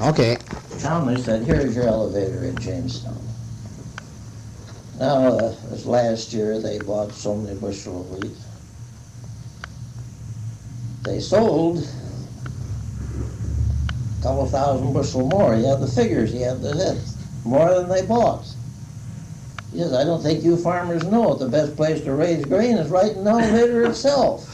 Okay. Townley said, here's your elevator in Jamestown. Now, this last year, they bought so many bushel of wheat. They sold a couple thousand bushel more. He had the figures, he had the hit, more than they bought. He says, I don't think you farmers know it. The best place to raise grain is right in the elevator itself.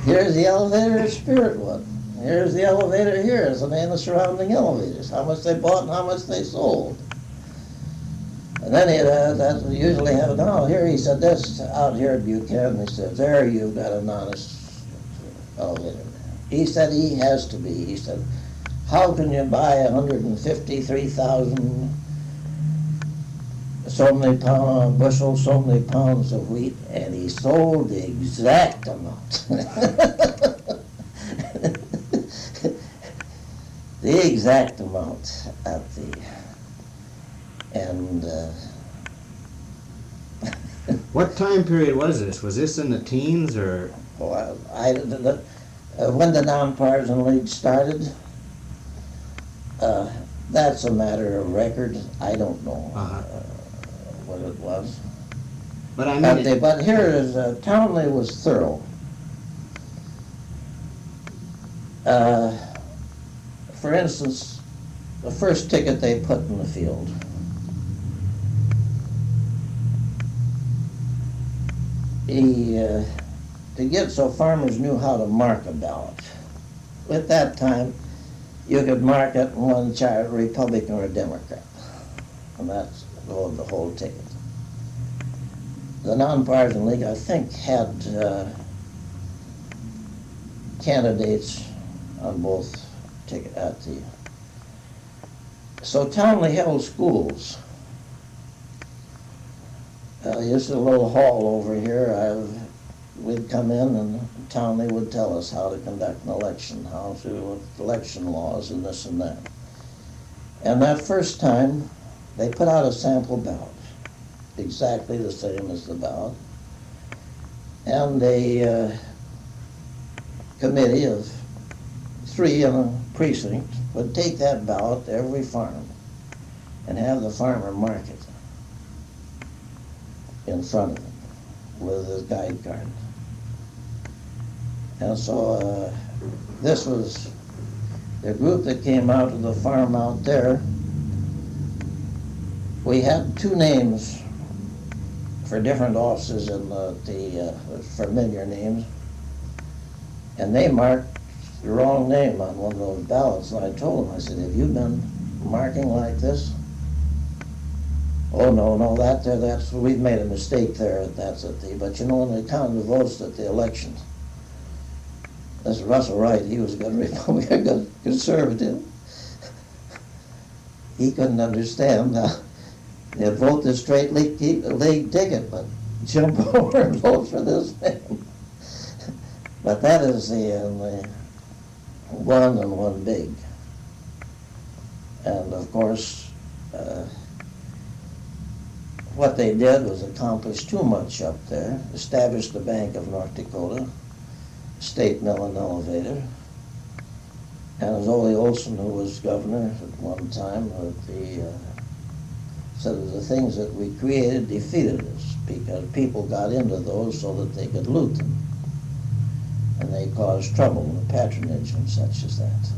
Here's the elevator at Spiritwood. Here's the elevator here. It's the name of the surrounding elevators. How much they bought and how much they sold. And then that usually have, no, here he said, this out here at Buchanan, he said, there you've got an honest elevator man. He said he has to be. He said, how can you buy 153,000 so many bushels, so many pounds of wheat, and he sold the exact amount. The exact amount at the, and What time period was this? Was this in the teens or? well, when the Nonpartisan League started, that's a matter of record. I don't know what it was. But I mean, But here is, Townley was thorough. For instance, the first ticket they put in the field, to get so farmers knew how to mark a ballot. At that time, you could mark it in one chart, a Republican or a Democrat, and that's the whole ticket. The Nonpartisan League, I think, had candidates on both tickets at the. So Townley held schools. Here's a little hall over here. We'd come in and Townley would tell us how to conduct an election, how to election laws and this and that. And that first time, they put out a sample ballot, exactly the same as the ballot. And a committee of 3 in a precinct would take that ballot to every farm and have the farmer mark it in front of him with his guide card. And so this was the group that came out to the farm out there. We had 2 names for different offices in the familiar names, and they marked the wrong name on one of those ballots. And I told them, I said, have you been marking like this? Oh, no, that's, we've made a mistake there, that's at the, but you know, when they counted the votes at the elections, this is Russell Wright, he was a good Republican, good conservative. He couldn't understand how they'd vote the straight league ticket, but jump over and vote for this man. But that is the one and one big. And of course, what they did was accomplish too much up there, established the Bank of North Dakota, state mill and elevator, and it was Ole Olson who was governor at one time. So the things that we created defeated us because people got into those so that they could loot them. And they caused trouble with patronage and such as that.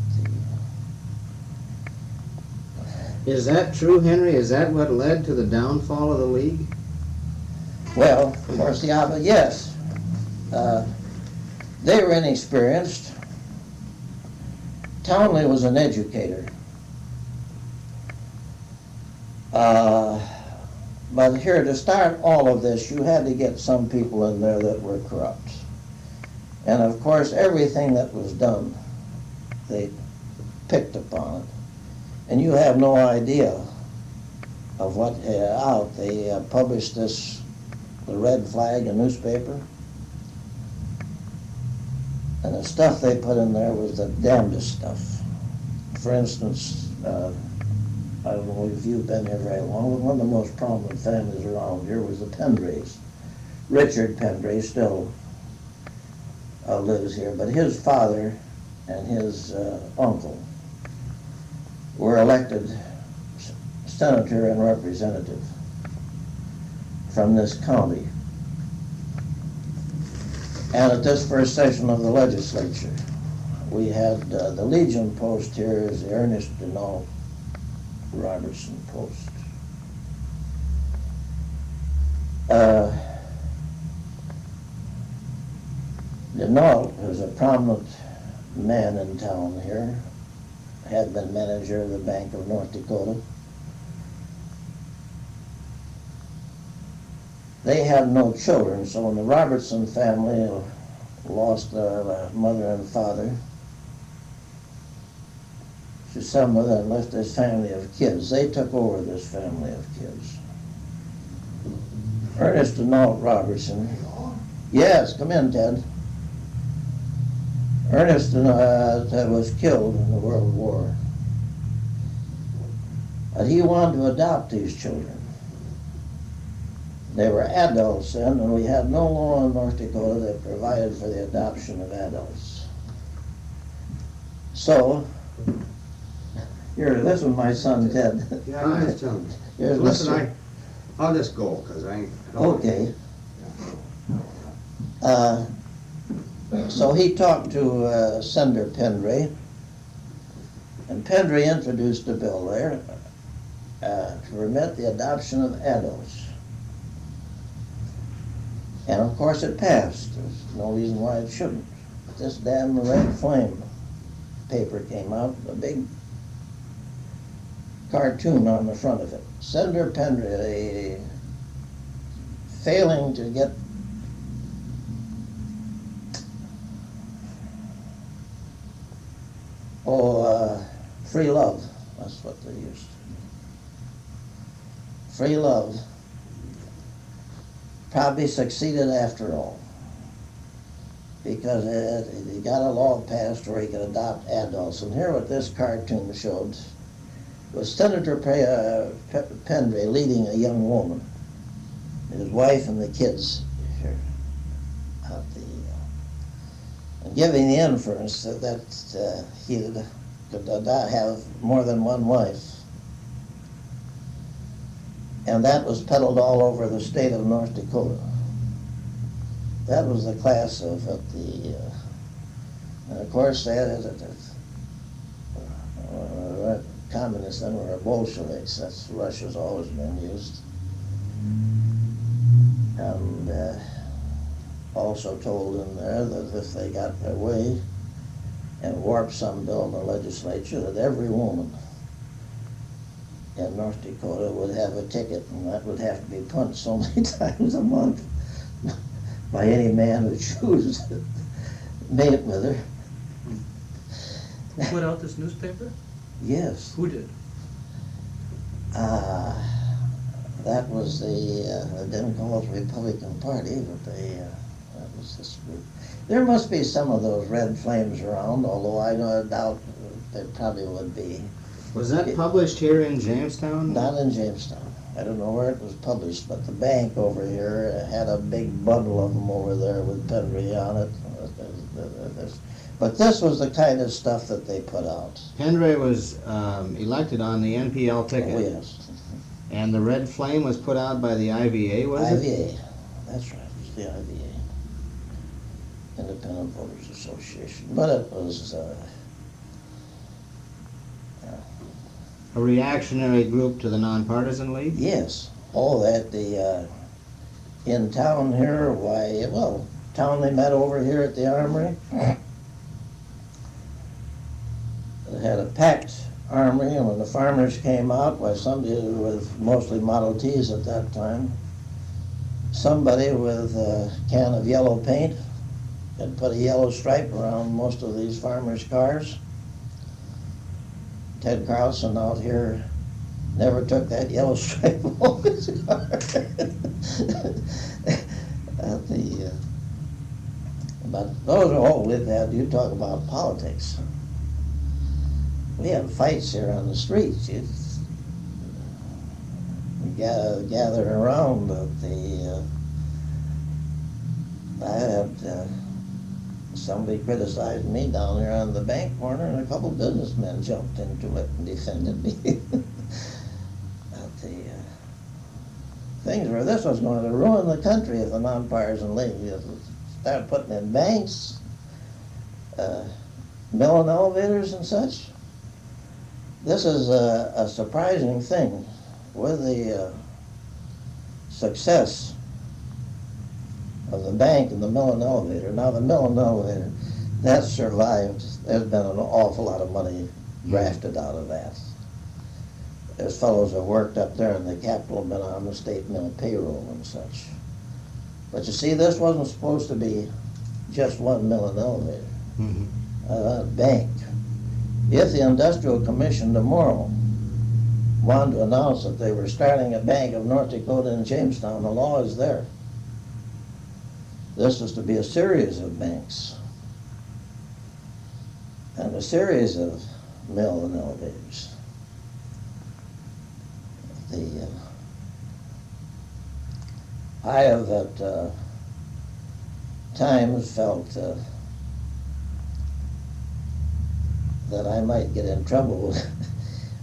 is that true, Henry? Is that what led to the downfall of the league? Well, of course, yes. They were inexperienced. Townley was an educator. But here, to start all of this, you had to get some people in there that were corrupt. And of course, everything that was done, they picked upon it. And you have no idea of what out. They published this, the Red Flag, a newspaper. And the stuff they put in there was the damnedest stuff. For instance, I don't know if you've been here very long, but one of the most prominent families around here was the Pendrays. Richard Pendray still lives here, but his father and his uncle were elected senator and representative from this county. And at this first session of the legislature, we had the Legion post here is the Ernest Denault Robertson post. Denault was a prominent man in town here, had been manager of the Bank of North Dakota. They had no children, so when the Robertson family lost their mother and father, to some of them left this family of kids. They took over this family of kids. Ernest Denault Robertson. Yes, come in, Ted. Ernest was killed in the World War. But he wanted to adopt these children. They were adults then, and we had no law in North Dakota that provided for the adoption of adults. So, here, this is my son, Ted. Yeah, I was telling you. Here's Listen, I'll just go, because I don't. Okay. So he talked to Senator Pendray, and Pendray introduced a bill there to permit the adoption of adults. And of course it passed. There's no reason why it shouldn't. But this damn Red Flame paper came out, a big cartoon on the front of it. Senator Pendray failing to get free love. That's what they used. Free love probably succeeded after all, because he got a law passed where he could adopt adults. And here what this cartoon showed was Senator Pendray leading a young woman, his wife and the kids here, out and giving the inference that he could have more than one wife. And that was peddled all over the state of North Dakota. That was the class of the, and of course, communists then were Bolsheviks. That's Russia's always been used. And also told in there that if they got their way and warped some bill in the legislature, that every woman in North Dakota would have a ticket, and that would have to be punched so many times a month by any man who chose to mate with her. Who put out this newspaper? Yes. Who did? That was they didn't call it the Republican Party, but that was this group. There must be some of those red flames around, although I doubt there probably would be. Was that published here in Jamestown? Not in Jamestown. I don't know where it was published, but the bank over here had a big bundle of them over there with Pendray on it. But this was the kind of stuff that they put out. Pendray was elected on the NPL ticket. Oh, yes. And the Red Flame was put out by the IVA, was it? IVA, that's right, it was the IVA. Independent Voters Association. But it was A reactionary group to the Nonpartisan League? yes, all that in town here, why, well, town they met over here at the Armory. They had a packed armory, and when the farmers came out, why somebody with mostly Model Ts at that time, somebody with a can of yellow paint had put a yellow stripe around most of these farmers' cars. Ted Carlson out here never took that yellow stripe off his car. But those are all with that. You talk about politics. We had fights here on the streets. We gathered around. I had somebody criticized me down there on the bank corner, and a couple businessmen jumped into it and defended me. But the things were, this was going to ruin the country if the Nonpartisan League started putting in banks, milling elevators and such. This is a surprising thing with the success of the bank and the milling elevator. Now the milling elevator, that survived. There's been an awful lot of money drafted out of that. There's fellows that worked up there in the Capitol, been on the state mill payroll and such. But you see, this wasn't supposed to be just one milling elevator. Bank. If the Industrial Commission tomorrow wanted to announce that they were starting a Bank of North Dakota in Jamestown, the law is there. This is to be a series of banks and a series of mill and elevators. I have at times felt that I might get in trouble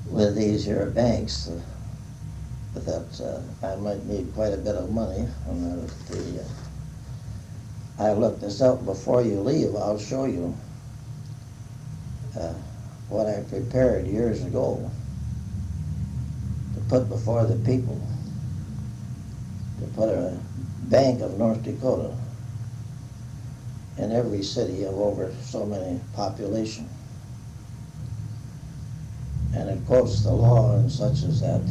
with these here banks, that I might need quite a bit of money. And I looked this up before you leave. I'll show you what I prepared years ago to put before the people, to put a Bank of North Dakota in every city of over so many population. And it quotes the law and such as that,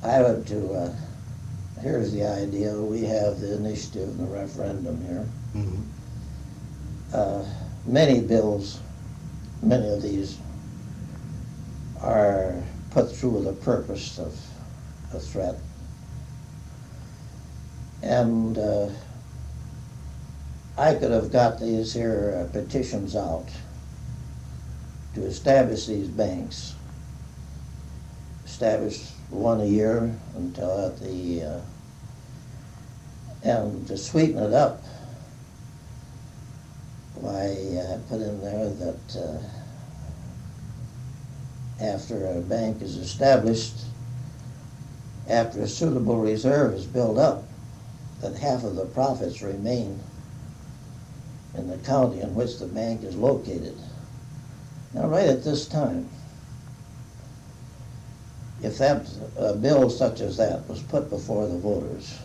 I would to, here's the idea. We have the initiative and the referendum here. Many bills, many of these are put through with a purpose of a threat. And I could have got these here petitions out to establish these banks, establish one a year until at the, and to sweeten it up, why I put in there that after a bank is established, after a suitable reserve is built up, that half of the profits remain in the county in which the bank is located. Now, right at this time, if that bill such as that was put before the voters,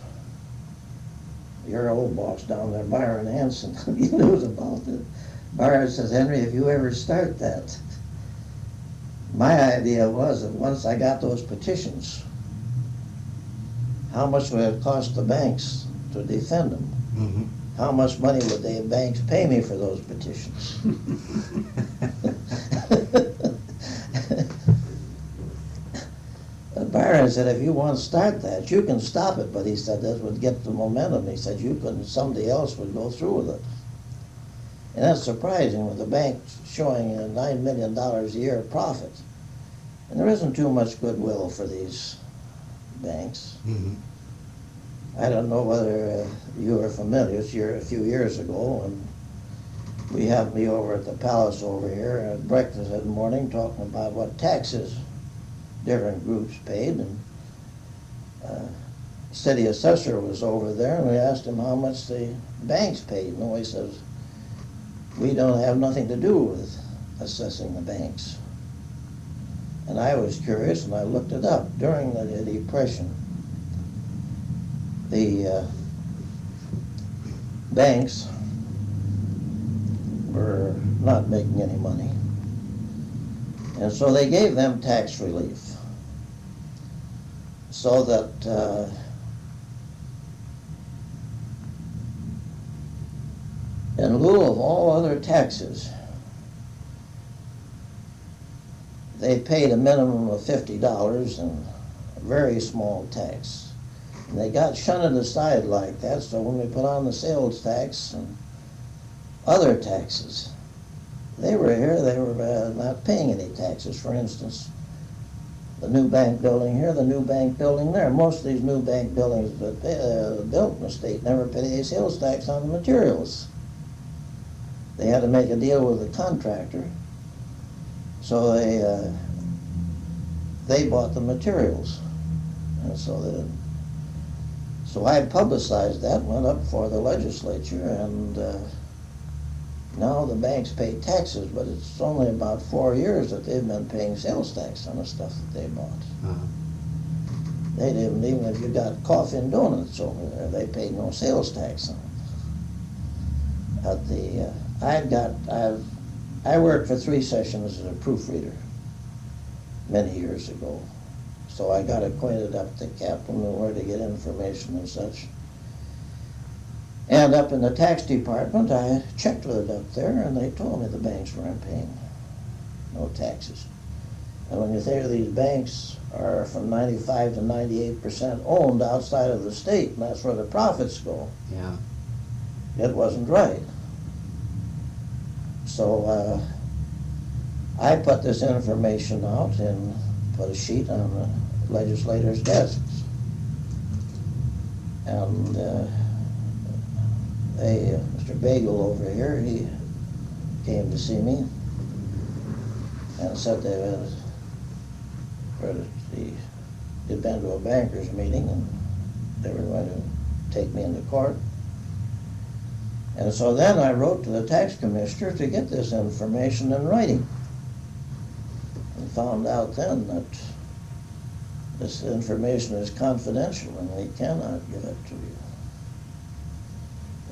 your old boss down there, Byron Hanson, he knows about it. Byron says, Henry, if you ever start that, my idea was that once I got those petitions, how much would it cost the banks to defend them? How much money would the banks pay me for those petitions? Byron said, if you want to start that, you can stop it, but he said that would get the momentum. He said you couldn't, somebody else would go through with it. And that's surprising with the bank showing $9 million a year profit. And there isn't too much goodwill for these banks. I don't know whether you are familiar. It's a few years ago, and we had me over at the palace over here at breakfast that morning talking about what taxes different groups paid, and city assessor was over there, and we asked him how much the banks paid, and he says, we don't have nothing to do with assessing the banks. And I was curious, and I looked it up. During the Depression, the banks were not making any money, and so they gave them tax relief, so that in lieu of all other taxes, they paid a minimum of $50 and a very small tax. And they got shunted aside like that, so when we put on the sales tax and other taxes, they were here, they were not paying any taxes. For instance, the new bank building here, the new bank building there. Most of these new bank buildings that built in the state never paid any sales tax on the materials. They had to make a deal with the contractor, so they bought the materials, and so I publicized that, went up for the legislature, and now the banks pay taxes, but it's only about 4 years that they've been paying sales tax on the stuff that they bought. Uh-huh. They didn't, even if you got coffee and donuts over there, they paid no sales tax on it. But I worked for 3 sessions as a proofreader many years ago. So I got acquainted up the captain and where to get information and such. And up in the tax department, I checked with it up there, and they told me the banks weren't paying no taxes. And when you think these banks are from 95 to 98% owned outside of the state, and that's where the profits go, Yeah. it wasn't right. So I put this information out and put a sheet on the legislators' desks. And Mr. Bagel over here, he came to see me and said he'd been to a bankers meeting and they were going to take me into court. And so then I wrote to the tax commissioner to get this information in writing, and found out then that this information is confidential and we cannot give it to you.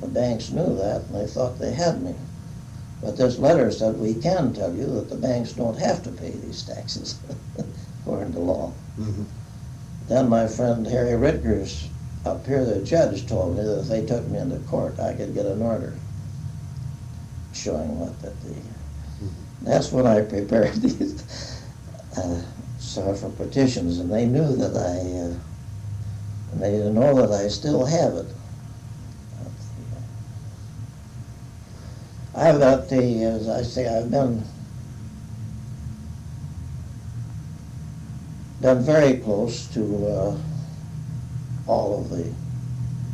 The banks knew that and they thought they had me. But this letter said we can tell you that the banks don't have to pay these taxes according to law. Mm-hmm. Then my friend Harry Ritgers up here, the judge, told me that if they took me into court, I could get an order showing that's when I prepared these for petitions, and they knew that and they know that I still have it. I've got as I say, I've been very close to all of the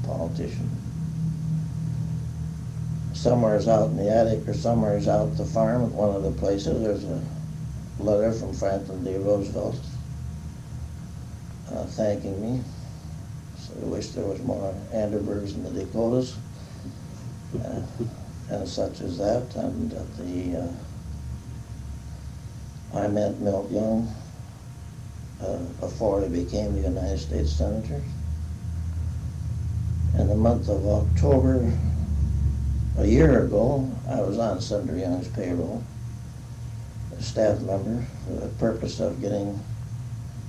politicians. Somewhere's out in the attic or somewhere's out at the farm at one of the places, there's a letter from Franklin D. Roosevelt thanking me. So I wish there was more Anderbergs in the Dakotas. And such as that, and I met Milton Young before he became the United States Senator. In the month of October, a year ago, I was on Senator Young's payroll, a staff member, for the purpose of getting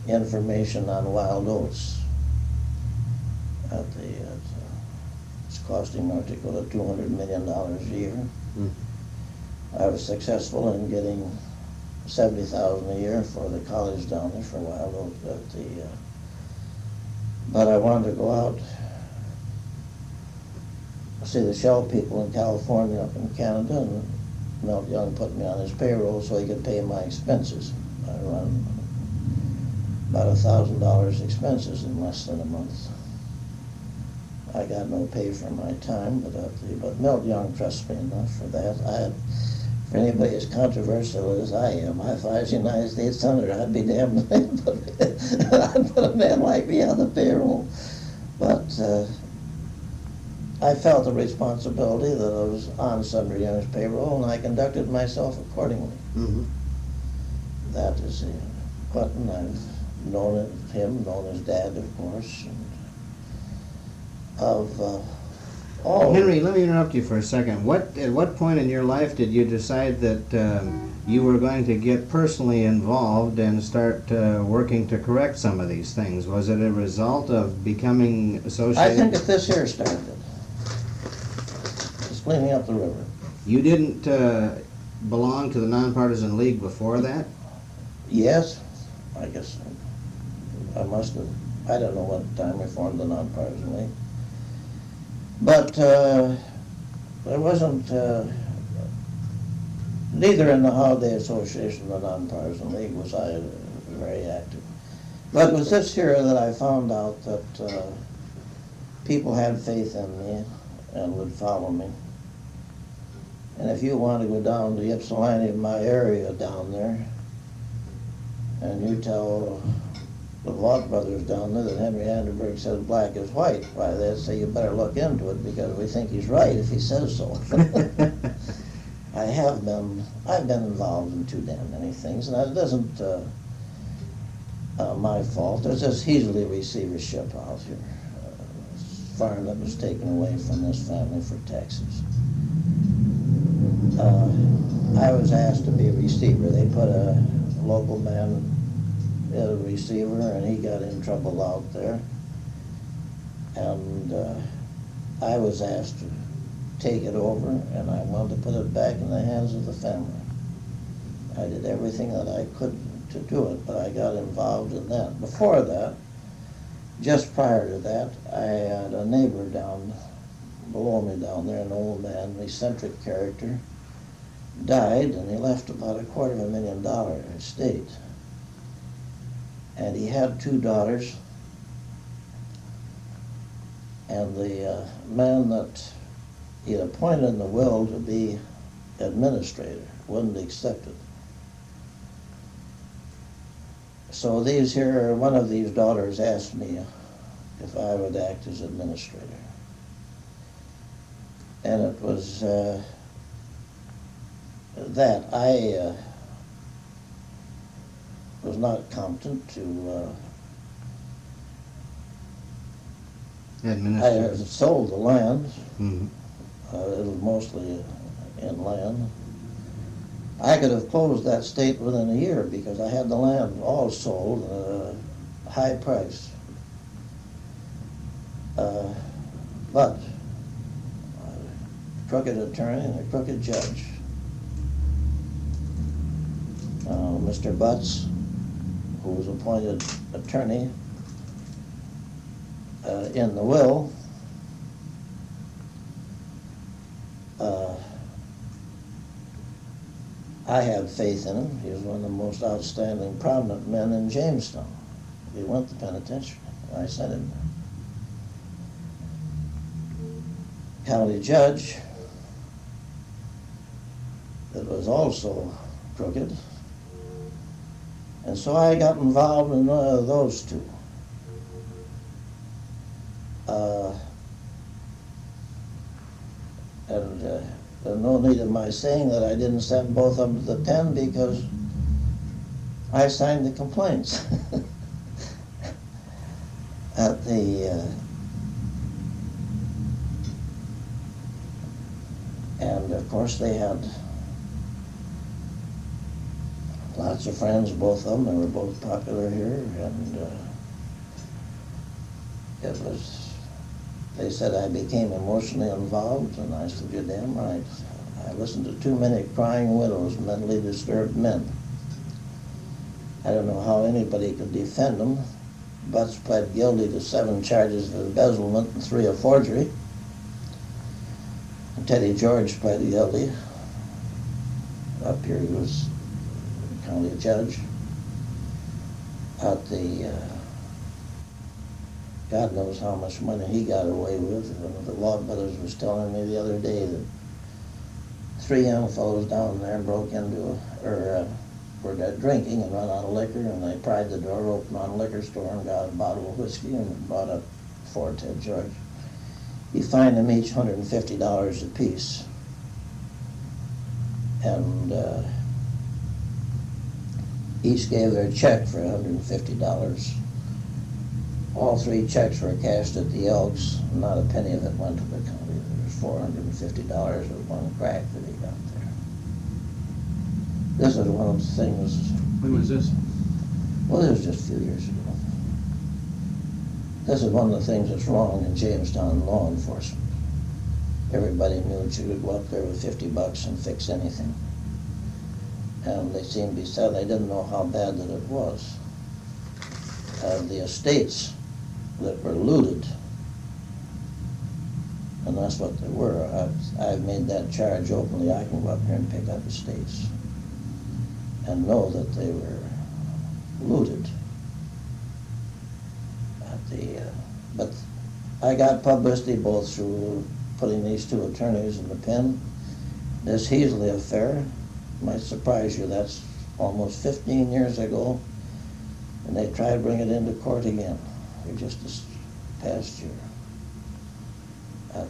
information on wild oats it's costing North Dakota $200 million a year. Mm. I was successful in getting $70,000 a year for the college down there for wild oats. But I wanted to go out, see the Shell people in California, up in Canada, and Milton Young put me on his payroll so he could pay my expenses. I run about $1,000 expenses in less than a month. I got no pay for my time, but Milton Young trusts me enough for that. For anybody as controversial as I am, if I was United States Senator, I'd be damned if I'd put a man like me on the payroll. But I felt the responsibility that I was on Senator Young's payroll, and I conducted myself accordingly. Mm-hmm. That is Clinton. I've known him, known his dad, of course. Henry, let me interrupt you for a second. At what point in your life did you decide that you were going to get personally involved and start working to correct some of these things? Was it a result of becoming associated? I think if this here started, it's cleaning up the river. You didn't belong to the Nonpartisan League before that? Yes, I guess I must have. I don't know what time we formed the Nonpartisan League. But there wasn't, neither in the Holiday Association or the Nonpartisan League was I very active. But it was this here that I found out that people had faith in me and would follow me. And if you want to go down to Ypsilanti, my area down there, and you tell the Vaught brothers down there that Henry Anderberg says black is white, why, they'd say you better look into it because we think he's right if he says so. I've been involved in too damn many things, and it isn't my fault. There's this Heasley receivership out here, farm that was taken away from this family for taxes. I was asked to be a receiver. They put a local man as a receiver, and he got in trouble out there. And I was asked to take it over, and I wanted to put it back in the hands of the family. I did everything that I could to do it, but I got involved in that. Before that, just prior to that, I had a neighbor down below me down there, an old man, an eccentric character, died, and he left about $250,000 estate. And he had 2 daughters, and the man that he had appointed in the will to be administrator wouldn't accept it. So one of these daughters asked me if I would act as administrator. And it was that I was not competent to I Administrator. had sold the land. Mhm. It was mostly in land. I could have closed that state within a year because I had the land all sold at a high price. But a crooked attorney and a crooked judge. Mr. Butts, who was appointed attorney in the will, I had faith in him. He was one of the most outstanding, prominent men in Jamestown. He went to penitentiary. I sent him there. County judge that was also crooked. And so I got involved in those two. There's no need of my saying that I didn't send both of them to the pen because I signed the complaints. At the and of course they had lots of friends, both of them. They were both popular here, and they said I became emotionally involved, and I said, you're damn right. I listened to too many crying widows, mentally disturbed men. I don't know how anybody could defend them. Butts pled guilty to 7 charges of embezzlement and 3 of forgery. And Teddy George pled guilty. Up here he was county judge. At the God knows how much money he got away with. One of the Law brothers was telling me the other day that 3 young fellows down there broke into, were drinking and run out of liquor, and they pried the door open on a liquor store and got a bottle of whiskey and brought up for Ted George. He fined them each $150 apiece. And each gave their check for $150. All 3 checks were cashed at the Elks. Not a penny of it went to the county. There was $450 of one crack that he got there. This is one of the things. When was this? Well, this was just a few years ago. This is one of the things that's wrong in Jamestown law enforcement. Everybody knew that you could go up there with $50 and fix anything. And they seemed to be sad. They didn't know how bad that it was. The estates that were looted, and that's what they were. I've made that charge openly. I can go up here and pick up estates and know that they were looted. But I got publicity both through putting these two attorneys in the pen. This Heasley affair might surprise you. That's almost 15 years ago, and they tried to bring it into court again just this past year. At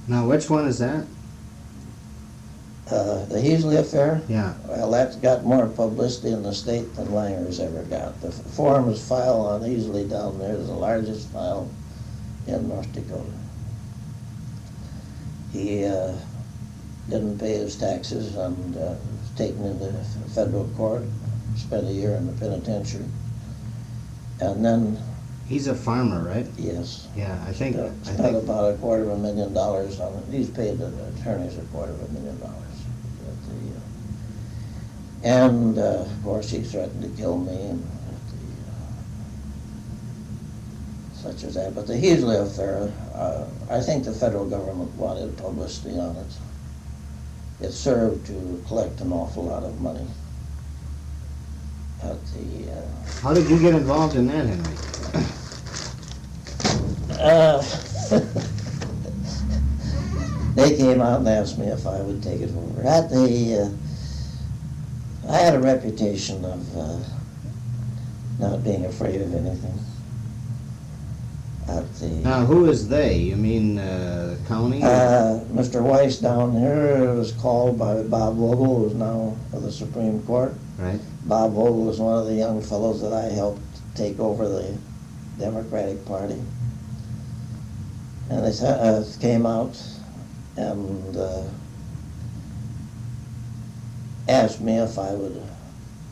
Now, which one is that? the Heasley affair. Yeah. Well, that's got more publicity in the state than Langer's ever got. The foreman's file on Heasley down there is the largest file in North Dakota. He didn't pay his taxes and was taken into federal court, spent a year in the penitentiary. And then, He's a farmer, right? yes, Yeah, I think. spent about $250,000 on it. He's paid the attorneys $250,000. And of course, he threatened to kill me and such as that. But the Heasley affair, I think the federal government wanted publicity on it. It served to collect an awful lot of money. At How did you get involved in that, Henry? they came out and asked me if I would take it over. I had a reputation of not being afraid of anything. Now, who is they? You mean county? Mr. Weiss down there was called by Bob Vogel, who is now of the Supreme Court. Right. Bob Vogel was one of the young fellows that I helped take over the Democratic Party. And they came out and asked me if I would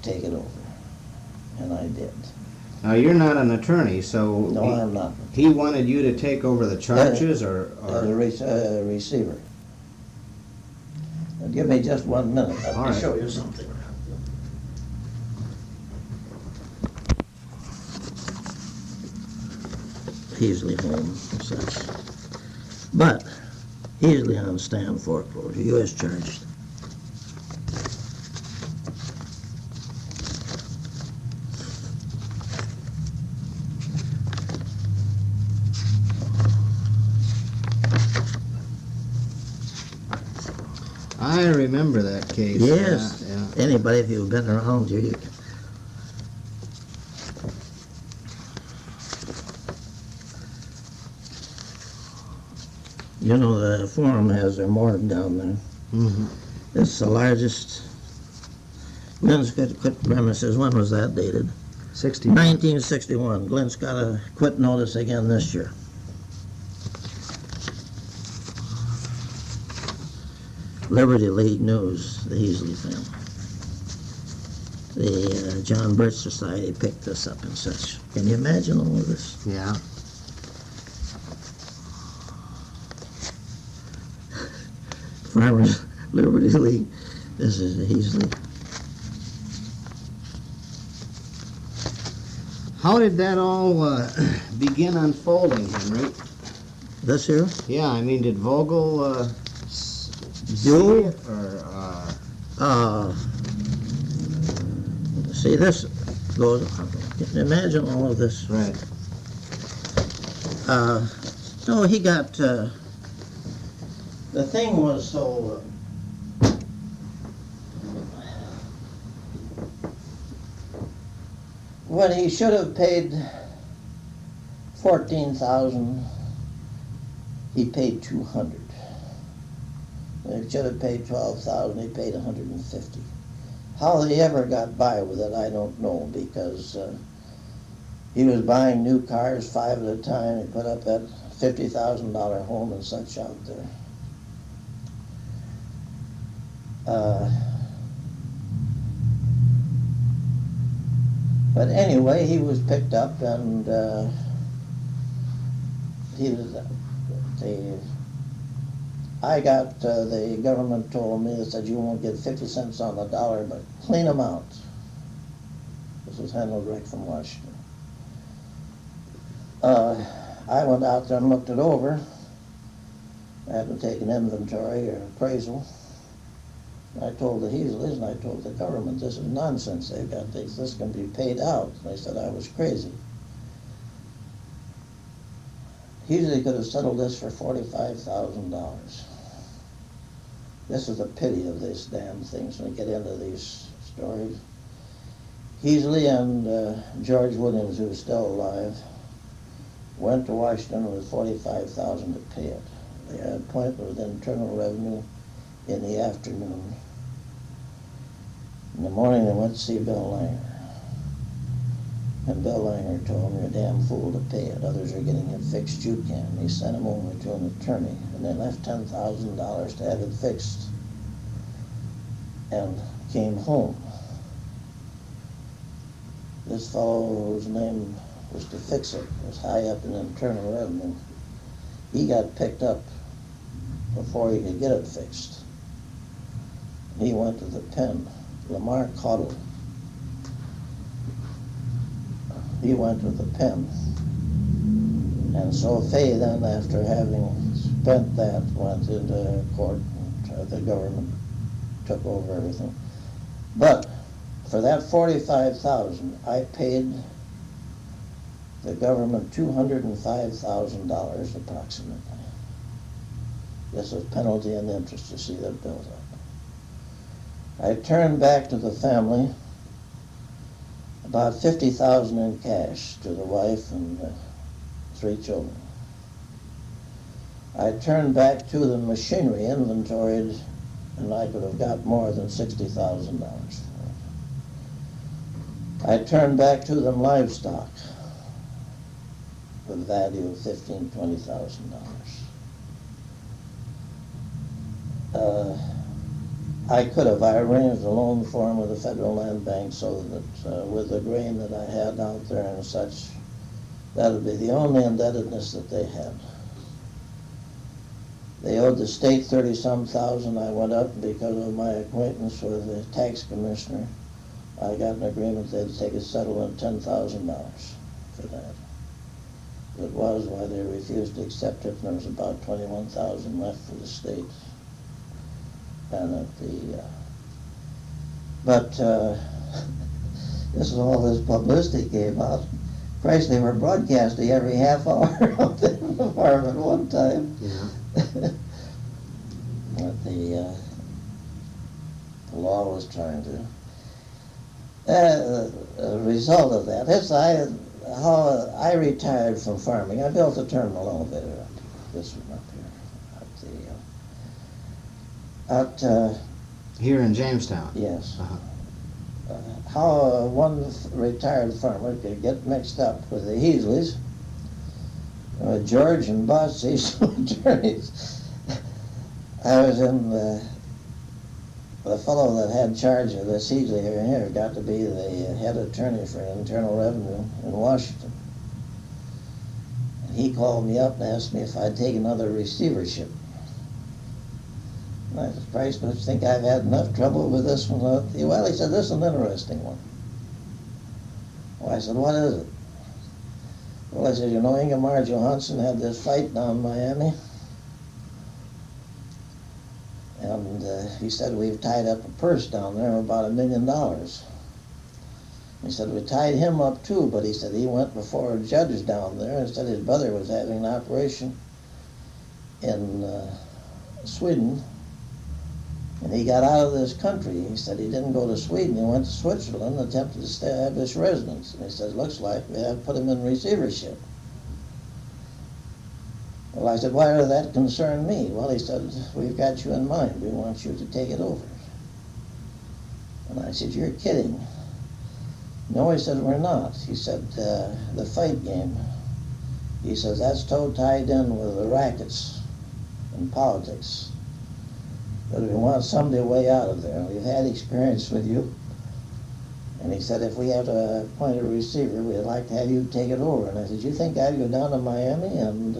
take it over. And I did. Now, you're not an attorney, so No, I'm not. he wanted you to take over the charges, or As a receiver. Now, give me just 1 minute. Let All me right. show you something. Heasley home, such. But Heasley on stand foreclosure, U.S. charged. I remember that case. Yes. Yeah. Anybody, if you've been around here, you can. You know, the forum has their morgue down there. Mm-hmm. It's the largest. Glenn's got a quit premises. When was that dated? 60. 1961. Glenn's got a quit notice again this year. Liberty League News, the Heasley family. The John Birch Society picked this up and such. Can you imagine all of this? Yeah. Farmers Liberty League. This is the Heasley. How did that all begin unfolding, Henry? This here? Yeah, I mean, did Vogel see Do? it, or See, this goes. Imagine all of this. right? No, he got. The thing was so. When he should have paid 14,000, he paid 200. When he should have paid 12,000, he paid 150. How he ever got by with it, I don't know, because he was buying new cars 5 at a time. He put up that $50,000 home and such out there. But anyway, he was picked up, and he was. The government told me, they said, you won't get 50 cents on the dollar, but clean them out. This was handled right from Washington. I went out there and looked it over. I had to take an inventory or appraisal. I told the Heasleys and I told the government, this is nonsense. They've got this can be paid out. They said I was crazy. Heasley could have settled this for $45,000. This is the pity of these damn things when we get into these stories. Heasley and George Williams, who's still alive, went to Washington with $45,000 to pay it. They had an appointment with Internal Revenue in the afternoon. In the morning, they went to see Bill Langer. And Bill Langer told him, "You're a damn fool to pay it. Others are getting it fixed, you can." He sent him over to an attorney, and they left $10,000 to have it fixed, and came home. This fellow, whose name was to fix it, was high up in Internal Revenue. He got picked up before he could get it fixed. He went to the pen. Lamar Cottle. He went to the pen. And so Fay then, after having spent that, went into court. The government took over everything. But for that $45,000, I paid the government $205,000 approximately. This was penalty and interest, you see, that built up. I turned back to the family about $50,000 in cash to the wife and the 3 children. I turned back to the machinery inventoried, and I could have got more than $60,000 for it. I turned back to them livestock with value of $15,000, $20,000. I could have. I arranged a loan for him with the Federal Land Bank so that with the grain that I had out there and such, that would be the only indebtedness that they had. They owed the state 30-some thousand. I went up because of my acquaintance with the tax commissioner. I got an agreement they'd take a settlement $10,000 for that. It was why they refused to accept it, and there was about $21,000 left for the state. And at the, this is all this publicity came out. Christ, they were broadcasting every half hour up there in the farm at one time. Yeah. But the law was trying to. The result of that is how I retired from farming. I built a terminal elevator up this one up here. Here in Jamestown. Yes. Uh-huh. How one retired farmer could get mixed up with the Heasleys, George and Bus, these attorneys. I was in the fellow that had charge of this Heasley here got to be the head attorney for Internal Revenue in Washington. And he called me up and asked me if I'd take another receivership. I said, "Christ, don't you think I've had enough trouble with this one?" Well, he said, "This is an interesting one." Well, I said, "What is it?" Well, I said, "You know, Ingemar Johansson had this fight down in Miami. And he said, we've tied up a purse down there of about $1 million. He said, we tied him up too, but he said he went before judges down there and said his brother was having an operation in Sweden. And he got out of this country. He said he didn't go to Sweden. He went to Switzerland and attempted to establish residence. And he said, looks like we have put him in receivership. Well, I said, why does that concern me? Well, he said, we've got you in mind. We want you to take it over. And I said, you're kidding. No, he said, we're not. He said, the fight game. He says, that's toe tied in with the rackets and politics. But we want somebody way out of there. We've had experience with you. And he said, if we have to appoint a receiver, we'd like to have you take it over. And I said, you think I'd go down to Miami and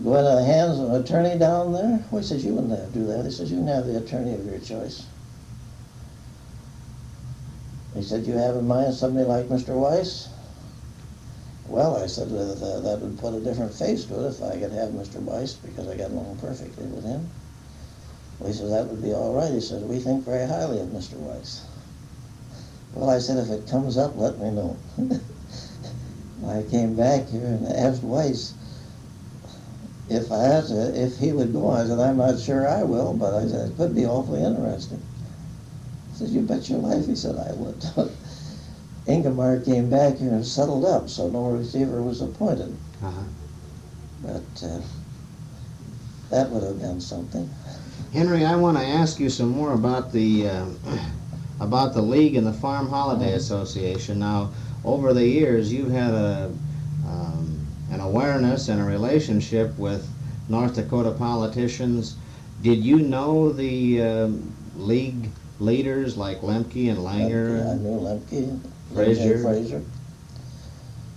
go into the hands of an attorney down there? Well, he says, you wouldn't have to do that. He says, you can have the attorney of your choice. He said, you have in mind somebody like Mr. Weiss? Well, I said, that would put a different face to it if I could have Mr. Weiss, because I got along perfectly with him. Well, he says, that would be all right. He says, we think very highly of Mr. Weiss. Well, I said, if it comes up, let me know. I came back here and asked Weiss if he would go. I said, I'm not sure I will, but I said, it could be awfully interesting. I said, you bet your life, he said, I would. Ingemar came back here and settled up, so no receiver was appointed. Uh-huh. But that would have been something. Henry, I want to ask you some more about the league and the Farm Holiday Association. Now, over the years, you've had an awareness and a relationship with North Dakota politicians. Did you know the league leaders like Lemke and Langer? I knew Lemke, Fraser. Fraser.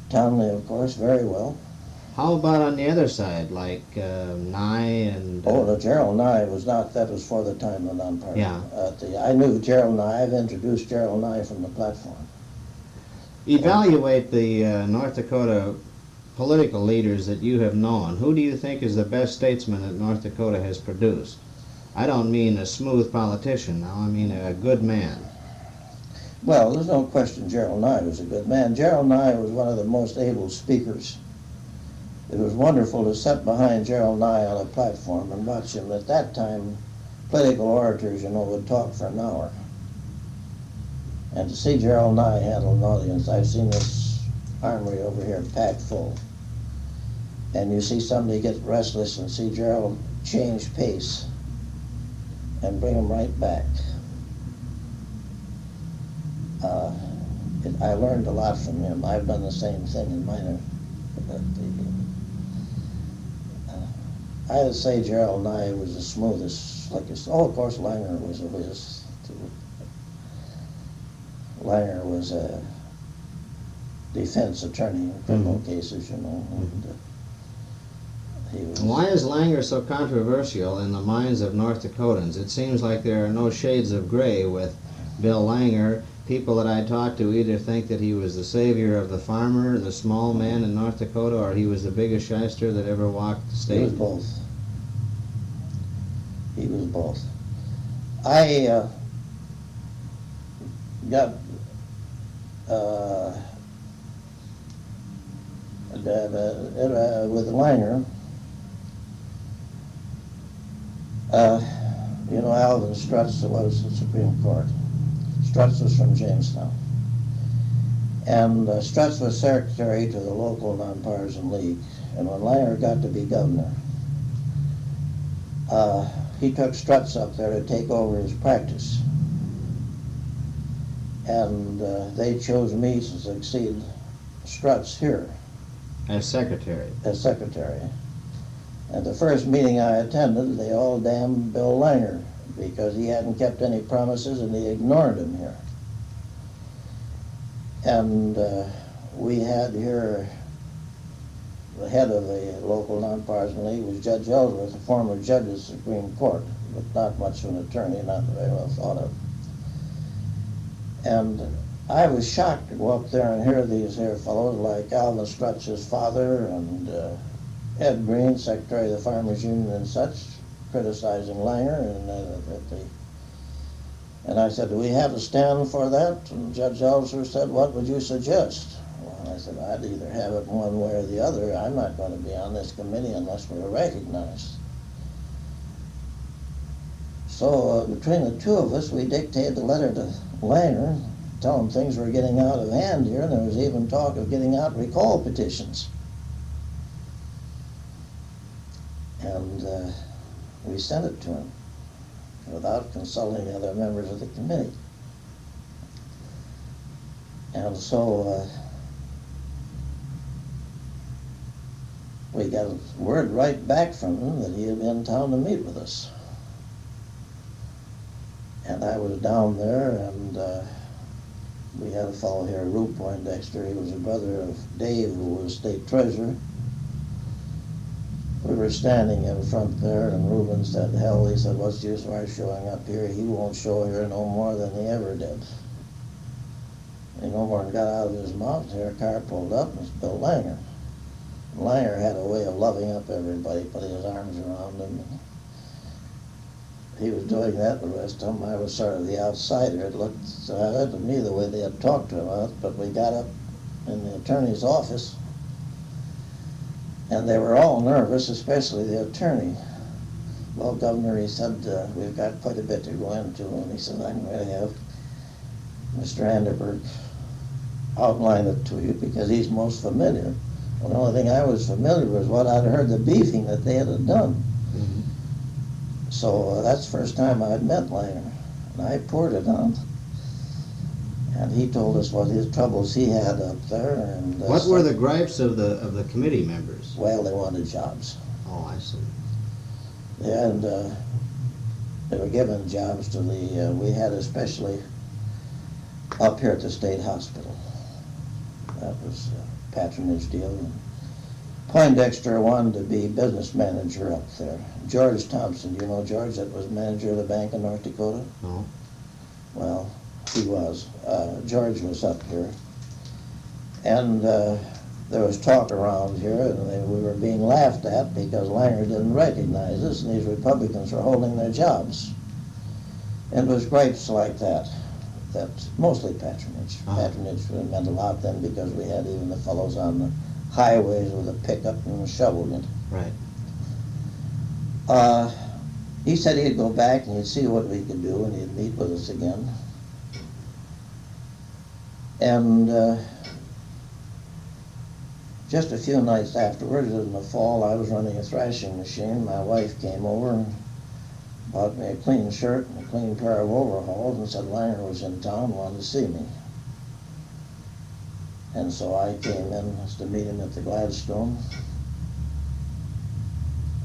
Townley, of course, very well. How about on the other side, like Nye and... The Gerald Nye was not, that was for the time of Nonpartisan. Yeah. I knew Gerald Nye. I've introduced Gerald Nye from the platform. Evaluate the North Dakota political leaders that you have known. Who do you think is the best statesman that North Dakota has produced? I don't mean a smooth politician now, I mean a good man. Well, there's no question Gerald Nye was a good man. Gerald Nye was one of the most able speakers. It was wonderful to sit behind Gerald Nye on a platform and watch him. At that time, political orators, would talk for an hour. And to see Gerald Nye handle an audience, I've seen this armory over here packed full. And you see somebody get restless and see Gerald change pace and bring him right back. I learned a lot from him. I've done the same thing in minor. I would say Gerald Nye was the smoothest, slickest. Oh, of course, Langer was a whiz, too. Langer was a defense attorney in criminal cases, and he was... Why is Langer so controversial in the minds of North Dakotans? It seems like there are no shades of gray with Bill Langer. People that I talk to either think that he was the savior of the farmer, the small man in North Dakota, or he was the biggest shyster that ever walked the state. He was both. He was both. I got with Langer. Alvin Strutz was the Supreme Court. Strutz was from Jamestown. And Strutz was secretary to the local Nonpartisan League. And when Langer got to be governor, he took Strutz up there to take over his practice. And they chose me to succeed Strutz here. As secretary. As secretary. At the first meeting I attended, they all damned Bill Langer because he hadn't kept any promises and he ignored him here. And we had here, the head of the local Nonpartisan League was Judge Ellsworth, a former judge of the Supreme Court, but not much of an attorney, not very well thought of. And I was shocked to go up there and hear these here fellows like Alvin Strutz's father and Ed Green, Secretary of the Farmers Union and such, criticizing Langer, and I said, do we have to stand for that? And Judge Ellsworth said, what would you suggest? Well, I said, I'd either have it one way or the other. I'm not going to be on this committee unless we're recognized. So between the two of us, we dictated a letter to Langer, telling him things were getting out of hand here, and there was even talk of getting out recall petitions. And we sent it to him without consulting the other members of the committee. And so we got a word right back from him that he had been in town to meet with us. And I was down there, and we had a fellow here, Rube Poindexter. He was a brother of Dave, who was state treasurer. We were standing in front there, and Reuben said, hell, he said, what's the use of our showing up here? He won't show here no more than he ever did. And no more than got out of his mouth here, a car pulled up, and it's Bill Langer. And Langer had a way of loving up everybody, putting his arms around them. And he was doing that the rest of them. I was sort of the outsider. It looked to me the way they had talked to him, but we got up in the attorney's office, and they were all nervous, especially the attorney. Well, Governor, he said, we've got quite a bit to go into, and he said, I'm going to have Mr. Anderberg outline it to you because he's most familiar. Well, the only thing I was familiar with was what I'd heard, the beefing that they had done. Mhm. So that's the first time I'd met Langer, and I poured it on. And he told us what his troubles he had up there. And What were the gripes of the committee members? well, they wanted jobs. Oh, I see. And they were given jobs to the, we had especially up here at the state hospital. That was a patronage deal. And Poindexter wanted to be business manager up there. George Thompson, do you know George, that was manager of the Bank of North Dakota? No. Well, he was. George was up here. And there was talk around here, and we were being laughed at because Langer didn't recognize us, and these Republicans were holding their jobs. And it was gripes like that, mostly patronage. Patronage meant a lot then because we had even the fellows on the highways with a pickup and a shovel in it. Right. He said he'd go back and he'd see what we could do, and he'd meet with us again. And just a few nights afterwards, in the fall, I was running a thrashing machine. My wife came over and bought me a clean shirt and a clean pair of overalls and said Langer was in town, wanted to see me. And so I came in to meet him at the Gladstone.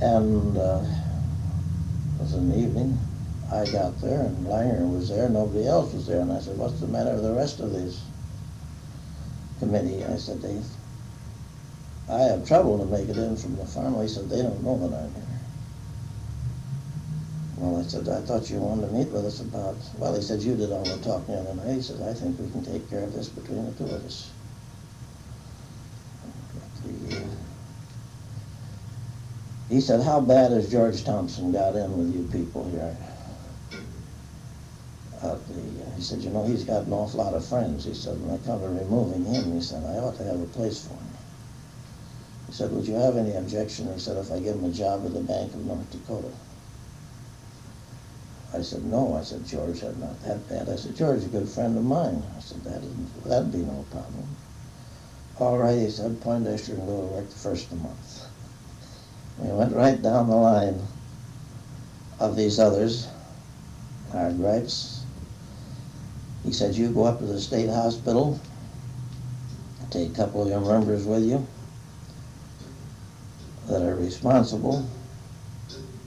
And it was in the evening. I got there and Langer was there, nobody else was there. And I said, what's the matter with the rest of this committee? I said, I have trouble to make it in from the farm. He said, they don't know that I'm here. Well, I said, I thought you wanted to meet with us about, well, he said, you did all the talking the other night. He said, I think we can take care of this between the two of us. He said, how bad has George Thompson got in with you people here? He said, you know, he's got an awful lot of friends. He said, when I come to removing him, he said, I ought to have a place for him. He said, would you have any objection? He said, if I give him a job at the Bank of North Dakota? I said, no. I said, George, that's not that bad. I said, George is a good friend of mine. I said, that'd be no problem. All right, he said, Poindexter can go to work the first of the month. We went right down the line of these others, our gripes. He said, you go up to the state hospital, take a couple of your members with you that are responsible.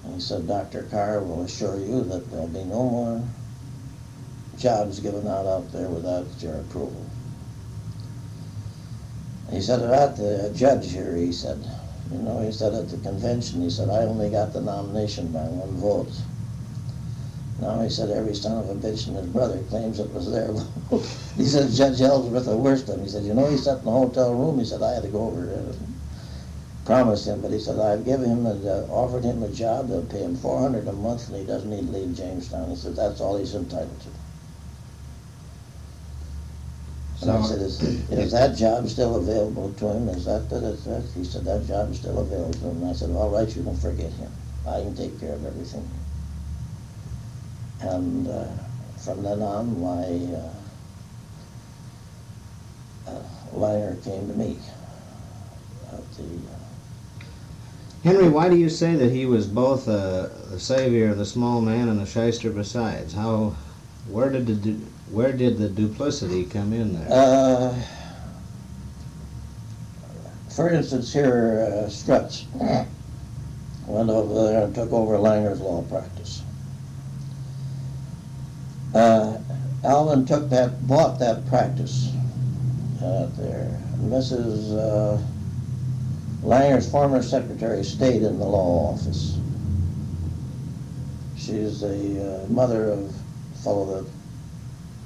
And he said, Dr. Carr will assure you that there'll be no more jobs given out there without your approval. He said, about the judge here, he said, you know, he said at the convention, he said, I only got the nomination by 1 vote. Now, he said, every son of a bitch and his brother claims it was their vote. He said, Judge Ellsworth, the worst of him. He said, you know, he sat in the hotel room. He said, I had to go over there and promise him, but he said, I've given him, offered him a job. They'll pay him $400 a month, and he doesn't need to leave Jamestown. He said, that's all he's entitled to. And I said, is that job still available to him? Is that? He said, that job is still available to him. And I said, all right, you can forget him. I can take care of everything. And from then on, Langer came to me. Henry, why do you say that he was both a savior of the small man and a shyster besides? Where did the duplicity come in there? For instance, here, Struts went over there and took over Langer's law practice. Alvin bought that practice there. Mrs. Langer's former Secretary of State in the law office. She's the mother of a fellow,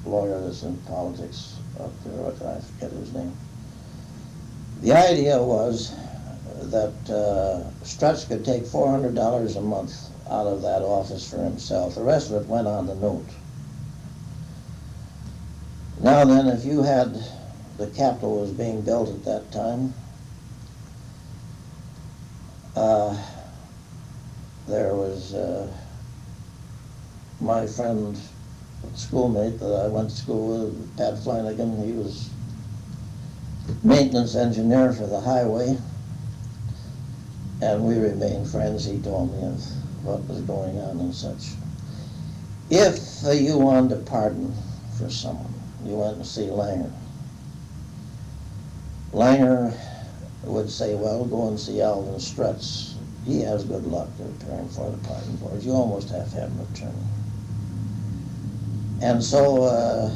the lawyer that's in politics up there, I forget his name. The idea was that Struts could take $400 a month out of that office for himself. The rest of it went on the note. Now then, if you had the Capitol was being built at that time, there was my friend, schoolmate that I went to school with, Pat Flanagan. He was maintenance engineer for the highway, and we remained friends. He told me of what was going on and such. If you wanted a pardon for someone, you went to see Langer. Langer would say, well, go and see Alvin Stretz. He has good luck appearing for the pardon board. You almost have to have an attorney. And so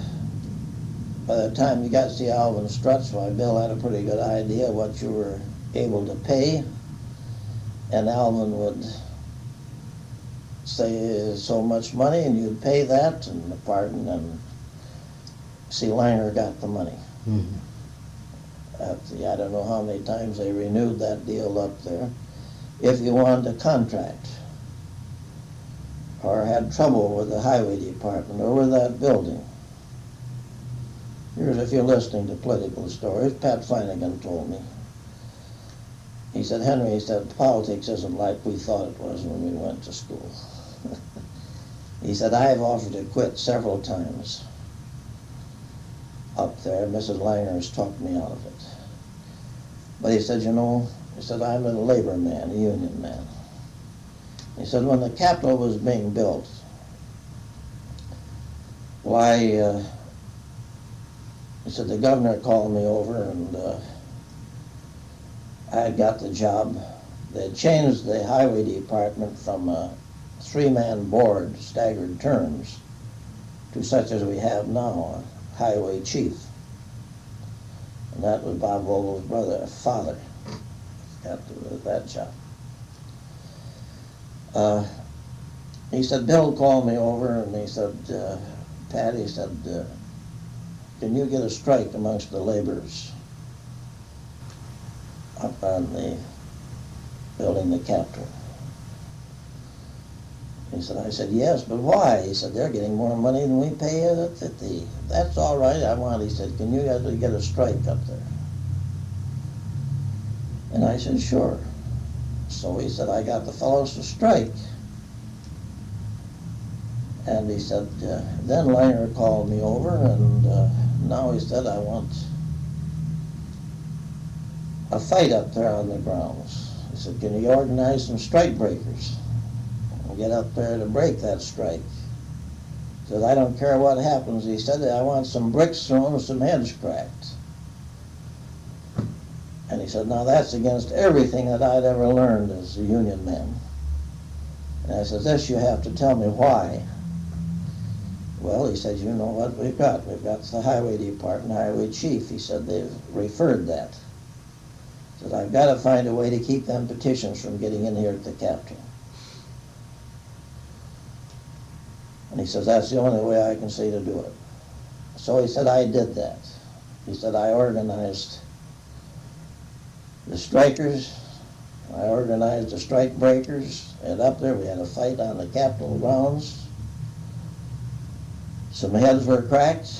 by the time you got to see Alvin Stretz, why, Bill had a pretty good idea what you were able to pay, and Alvin would say so much money, and you'd pay that, and the pardon, and see, Langer got the money. Mm-hmm. I don't know how many times they renewed that deal up there. If you wanted a contract, or had trouble with the highway department, or with that building. Here's, if you're listening to political stories, Pat Flanagan told me. He said, Henry, he said, politics isn't like we thought it was when we went to school. He said, I've offered to quit several times up there. Mrs. Langer has talked me out of it. But he said, you know, he said, I'm a labor man, a union man. He said, when the Capitol was being built, why, he said, the governor called me over, and I had got the job. They had changed the highway department from a three-man board, staggered terms, to such as we have now, a highway chief. And that was Bob Vogel's brother, father, got that job. He said, Bill called me over, and he said, Pat, he said, can you get a strike amongst the laborers up on the building the Capitol? He said, I said, yes, but why? He said, they're getting more money than we pay at the, that's all right, I want, he said, can you get a strike up there? And I said, sure. So he said, I got the fellows to strike. And he said, then Langer called me over, and now he said, I want a fight up there on the grounds. He said, can you organize some strike breakers and get up there to break that strike? He said, I don't care what happens. He said, I want some bricks thrown and some heads cracked. And he said, now that's against everything that I'd ever learned as a union man. And I said, this you have to tell me why. Well, he said, you know what we've got? We've got the highway department, highway chief. He said, they've referred that. He said, I've got to find a way to keep them petitions from getting in here at the Capitol. And he says, that's the only way I can see to do it. So he said, I did that. He said, I organized the strikers, I organized the strike breakers, and up there we had a fight on the Capitol grounds. Some heads were cracked,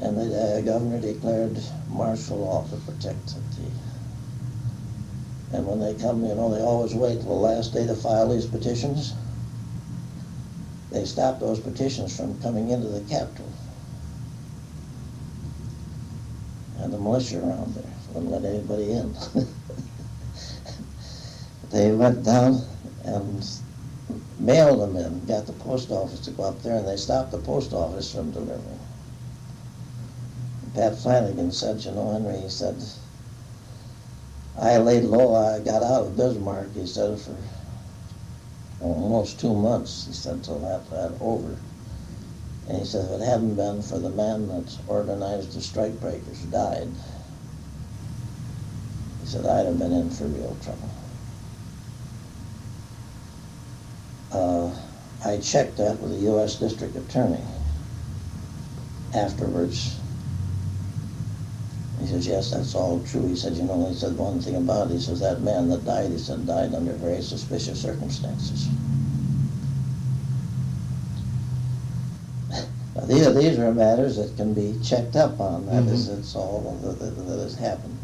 and the governor declared martial law to protect the. And when they come, you know, they always wait till the last day to file these petitions. They stopped those petitions from coming into the Capitol. And the militia around there wouldn't let anybody in. They went down and mailed them in, got the post office to go up there, and they stopped the post office from delivering. Pat Flanagan said, you know, Henry, he said, I laid low, I got out of Bismarck, he said, for almost 2 months, he said, till that over. And he said, if it hadn't been for the man that organized the strike breakers died, he said, I'd have been in for real trouble. I checked that with the U.S. District Attorney afterwards. He says, yes, that's all true. He said, you know, he said one thing about it. He says, that man that died, he said, died under very suspicious circumstances. These are matters that can be checked up on. That is, Mhm. it's all that has happened.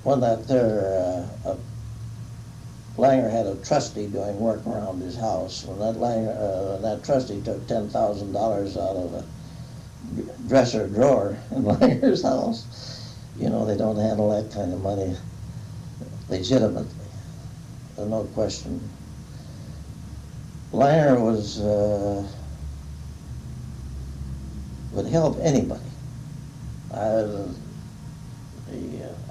When that there, Langer had a trustee doing work around his house. When that trustee took $10,000 out of a dresser drawer in Langer's house, you know, they don't handle that kind of money legitimately. There's no question. Langer would help anybody.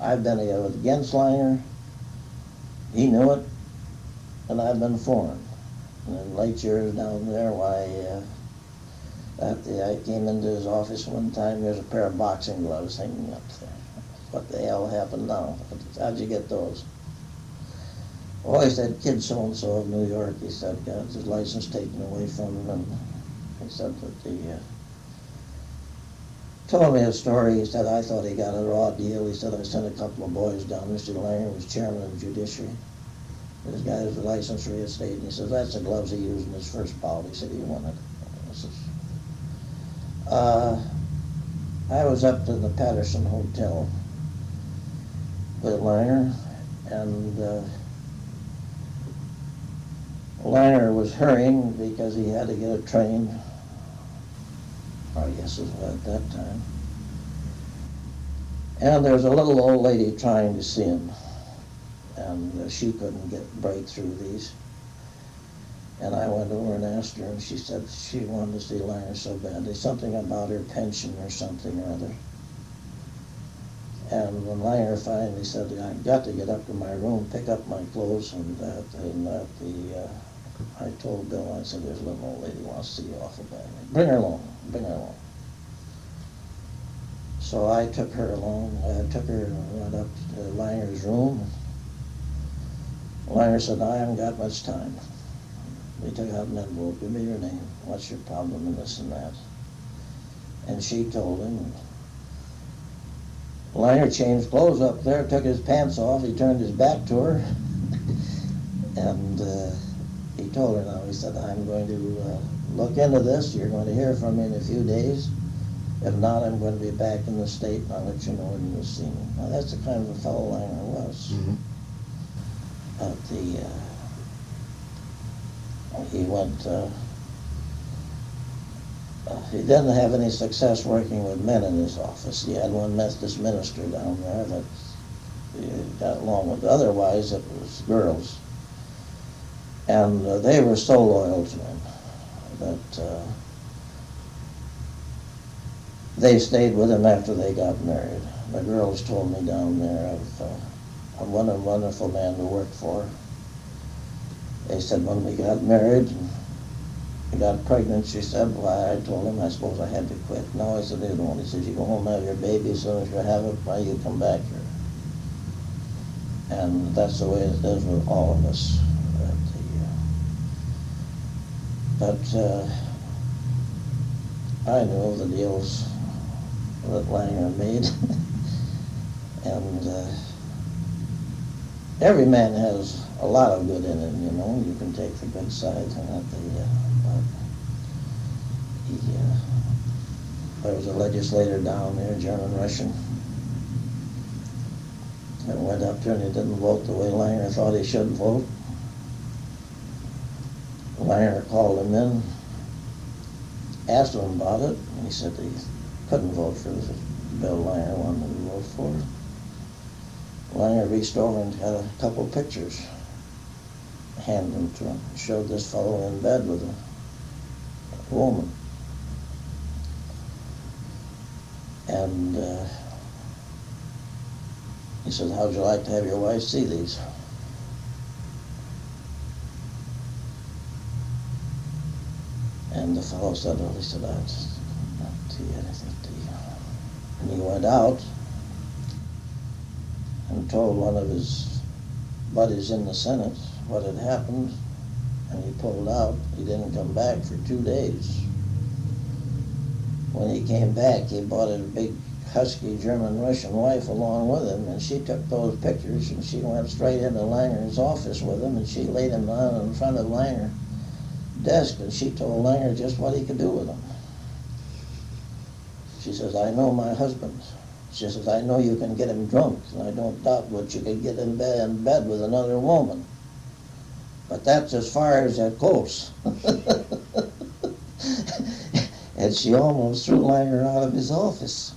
I've been against Langer. He knew it, and I've been for him. And in late years down there, I came into his office one time, there's a pair of boxing gloves hanging up there. What the hell happened now? How'd you get those? Oh, he said, kid so-and-so of New York, he said, got his license taken away from him, and he said that told me a story. He said, I thought he got a raw deal. He said, I sent a couple of boys down. Mr. Langer was chairman of the judiciary. This guy was a licensed real estate, and he says, that's the gloves he used in his first bout. He said he wanted. I was up to the Patterson Hotel with Langer, and Langer was hurrying because he had to get a train. I guess it was at that time. And there was a little old lady trying to see him, and she couldn't break through these. And I went over and asked her, and she said she wanted to see Langer so badly, something about her pension or something or other. And when Langer finally said, I've got to get up to my room, pick up my clothes, I told Bill, I said, there's a little old lady who wants to see you awful badly. Bring her along, bring her along. So I took her along. I took her and went up to Langer's room. Langer said, I haven't got much time. He took out an envelope, give me your name, what's your problem, and this and that. And she told him. Langer changed clothes up there, took his pants off, he turned his back to her, and he told her now, he said, I'm going to look into this, you're going to hear from me in a few days. If not, I'm going to be back in the state, and I'll let you know when you'll see me. Now, that's the kind of a fellow Langer was. Mhm. He went, he didn't have any success working with men in his office. He had one Methodist minister down there that he got along with. Otherwise, it was girls. And they were so loyal to him that they stayed with him after they got married. The girls told me down there of what a wonderful man to work for. They said when we got married and we got pregnant, she said, why, I told him I suppose I had to quit. No, I said, they don't. He says, you go home and have your baby, as soon as you have it, why, you come back here. And that's the way it is with all of us. I knew the deals that Langer made. And every man has a lot of good in him, you know. You can take the good side and not there was a legislator down there, German-Russian, that went up there and he didn't vote the way Langer thought he should vote. Langer called him in, asked him about it, and he said he couldn't vote for the bill Langer wanted to vote for. Langer reached over and got a couple pictures, handed them to him, showed this fellow in bed with a woman. And he said, how'd you like to have your wife see these? And the fellow said, well, he said, I'll just not see anything to you. And he went out and told one of his buddies in the Senate what had happened, and he pulled out. He didn't come back for 2 days. When he came back, he brought a big husky German-Russian wife along with him, and she took those pictures and she went straight into Langer's office with him, and she laid him down in front of Langer desk, and she told Langer just what he could do with them. She says, I know my husband. She says, I know you can get him drunk, and I don't doubt what you can get him in bed with another woman. But that's as far as it goes. And she almost threw Langer out of his office.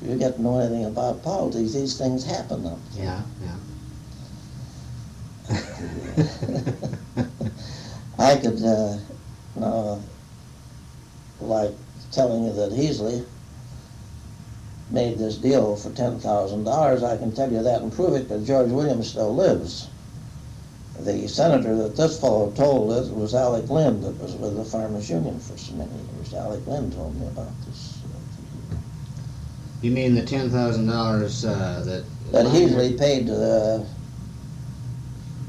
You get to know anything about politics, these things happen though. Yeah, I could, now, like telling you that Heasley made this deal for $10,000, I can tell you that and prove it because George Williams still lives. The senator that this fellow told it was Alec Lind, that was with the Farmers Union for so many years. Alec Lind told me about this. You mean the $10,000 that... That Heasley paid to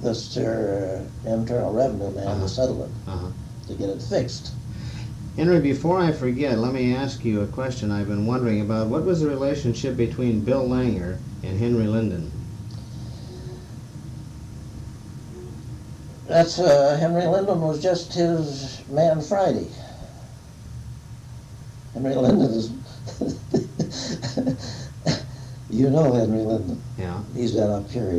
this Internal Revenue man to settle it, to get it fixed. Henry, before I forget, let me ask you a question I've been wondering about. What was the relationship between Bill Langer and Henry Linden? That's, Henry Linden was just his man Friday. Henry Linden is, you know Henry Linden. Yeah. He's been up here,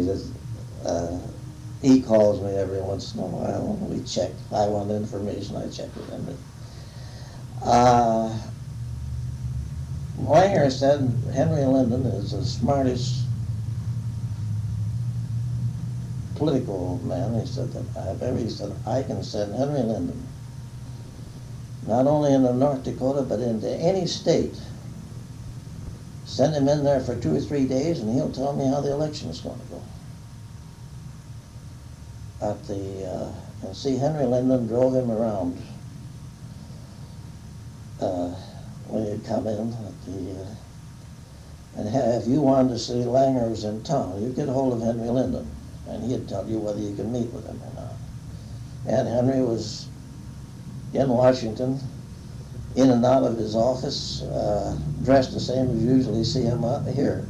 he calls me every once in a while, and we check. I want information, I check with Henry. Langer said Henry Linden is the smartest political man, he said, that I've ever, he said, I can send Henry Linden not only into North Dakota, but into any state. Send him in there for 2 or 3 days, and he'll tell me how the election is going to go. And see, Henry Linden drove him around when he'd come in and if you wanted to see Langer was in town, you'd get a hold of Henry Linden, and he'd tell you whether you could meet with him or not. And Henry was in Washington, in and out of his office, dressed the same as you usually see him out here.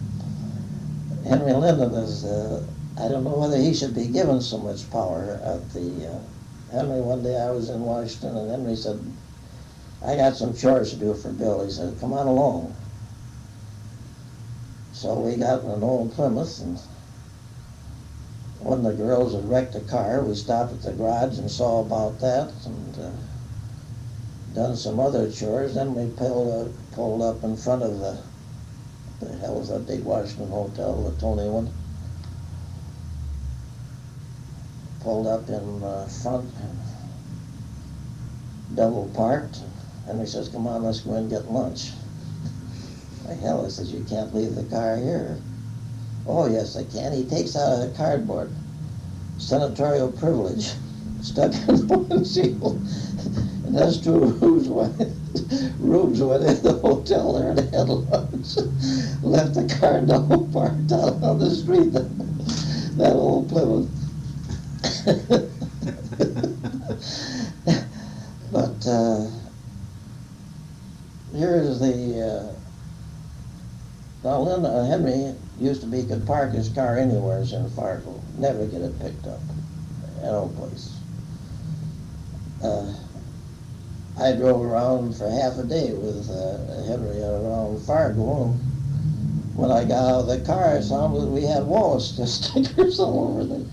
Henry Linden is, I don't know whether he should be given so much power at the, Henry, one day I was in Washington, and Henry said, I got some chores to do for Bill. He said, come on along. So we got in an old Plymouth, and one of the girls had wrecked a car. We stopped at the garage and saw about that, and done some other chores. Then we pulled up in front of the hell was that big Washington hotel, the Tony one. Pulled up in front, double parked. Henry says, come on, let's go in and get lunch. The hell, I says, you can't leave the car here. Oh, yes, I can. He takes out a cardboard, senatorial privilege, stuck in the windshield. And that's two rubes went in the hotel there and had lunch. Left the car double parked out on the street, that old Plymouth. But here's the, now Henry used to be, could park his car anywhere in Fargo, never get it picked up, at no place. I drove around for half a day with Henry around Fargo, and when I got out of the car, I saw that we had Wallace stickers all over the